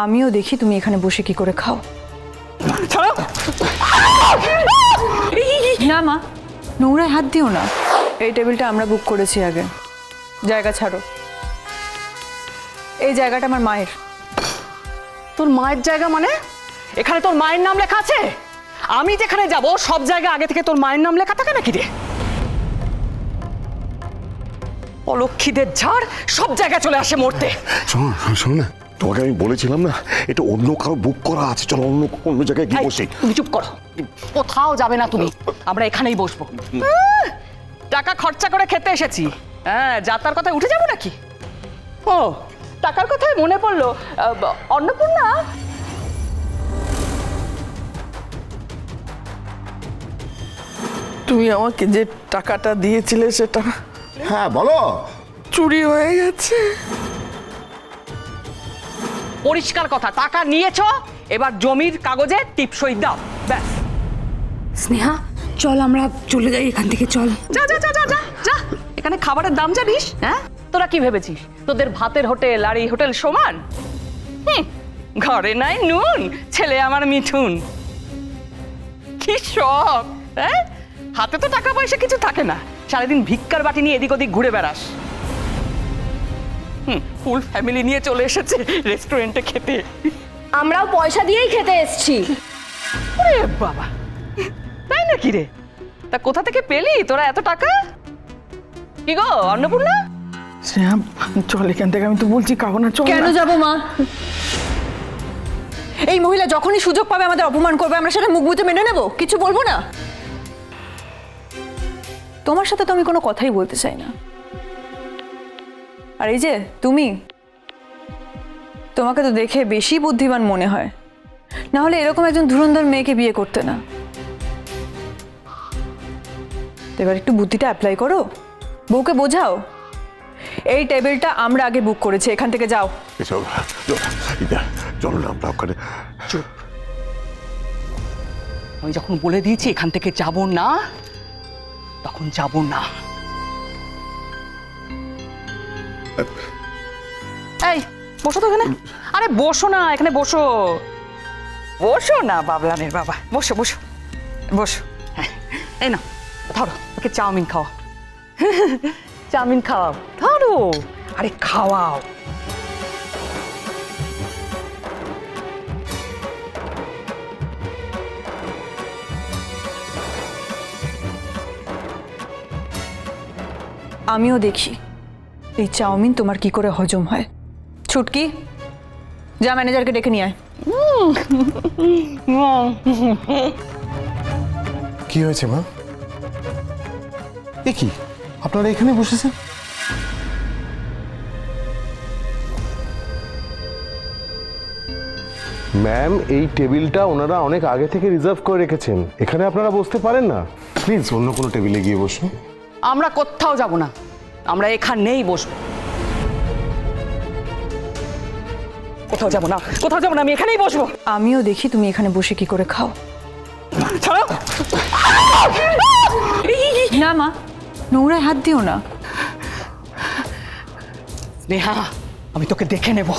আমিও দেখি তুমি এখানে বসে কি করে খাও। ছাড়ো। না মা, নোংরায় হাত দিও না। এই টেবিলটা আমরা বুক করেছি আগে। জায়গা ছাড়ো। এই জায়গাটা আমার মায়ের। তোর মায়ের জায়গা মানে? এখানে তোর মায়ের নাম লেখা আছে? আমি যেখানে যাব সব জায়গা আগে থেকে তোর মায়ের নাম লেখা থাকে নাকি রে? অলক্ষীদের ঝাড় সব জায়গায় চলে আসে মরতে। শোনো না, তোমাকে আমি বলেছিলাম না এটা অন্য কারো বুক করা আছে, চলো অন্য জায়গায় গিয়ে বসি। তুমি চুপ করো, কোথাও যাবে না তুমি, আমরা এখানেই বসবো। টাকা খরচা করে খেতে এসেছি, হ্যাঁ যাতার কথায় উঠে যাবো নাকি? ও টাকার কথায় মনে পড়লো, অন্নপূর্ণা তুমি আমাকে যে টাকাটা দিয়েছিলে সেটা হ্যাঁ বলো। চুরি হয়ে গেছে। পরিষ্কার কথা, টাকা নিয়েছো, এবার জমির কাগজে টিপসই দাও, ব্যাস। স্নেহা চল আমরা চলে যাই এখান থেকে, চল। যা যা যা যা যা যা, এখানে খাবারের দাম জানিস? হ্যাঁ তোরা কি ভেবেছিস তোদের ভাতের হোটেল আর এই হোটেল সমান? ঘরে নাই নুন, ছেলে আমার মিঠুন। কি শখ, হ্যাঁ হাতে তো টাকা পয়সা কিছু থাকে না, সারাদিন ভিক্ষার বাটি নিয়ে এদিক ওদিক ঘুরে বেড়াস। ফুল ফ্যামিলি নিয়ে চলে এসেছে রেস্টুরেন্টে খেতে। আমরাও পয়সা দিয়েই খেতে এসেছি। ওরে বাবা, তাই নাকি রে? তা কোথা থেকে পেলি তোরা এত টাকা? কি গো অন্নপূর্ণা? স্নেহা চল এখান থেকে, আমি তো বলছি খাবো না, চল। কেন যাবো মা? এই মহিলা যখনই সুযোগ পাবে আমাদের অপমান করবে, আমরা সেটা মুখ বুজে মেনে নেব, কিছু বলবো না। তোমার সাথে তো আমি কোনো কথাই বলতে চাই না। আর এই যে তুমি, তোমাকে তো দেখে বেশি বুদ্ধিমান মনে হয়, না হলে এরকম একজন ধুরন্ধর মেয়েকে বিয়ে করতে না। এবার একটু বুদ্ধিটা অ্যাপ্লাই করো, বউকে বোঝাও। এই টেবিলটা আমরা আগে বুক করেছি, এখান থেকে যাও। চলো না আমরা ওখানে। চুপ, আমি যখন বলে দিয়েছি এখান থেকে যাব না, তখন যাব না। এই বসো তো এখানে। আরে বসো না, এখানে বসো, বসো না বাবলানের বাবা, বসো বসো বসো। হ্যাঁ, এই না ধরো, ওকে চাউমিন খাওয়া। চাউমিন খাওয়াও, ধরো, আরে খাওয়াও। আমিও দেখি এই চাউমিন তোমার কি করে হজম হয়। ছুটকি, যা ম্যানেজারকে ডেকে নিয়ে আয়। কি হয়েছে মা? এ কি, আপনারা এখানে বসেছেন? ম্যাম, এই টেবিলটা ওনারা অনেক আগে থেকে রিজার্ভ করে রেখেছেন, এখানে আপনারা বসতে পারেন না। প্লিজ অন্য কোনো টেবিলে গিয়ে বসুন। আমরা কোথাও যাব না, আমরা এখানেই বসবো। কোথাও যাব না, কোথাও যাব না, আমি এখানেই বসবো। আমিও দেখি তুমি এখানে বসে কি করে খাও। ছাড়ো। না মা, নোংরায় হাত দিও না। স্নেহা, আমি তোকে দেখে নেব।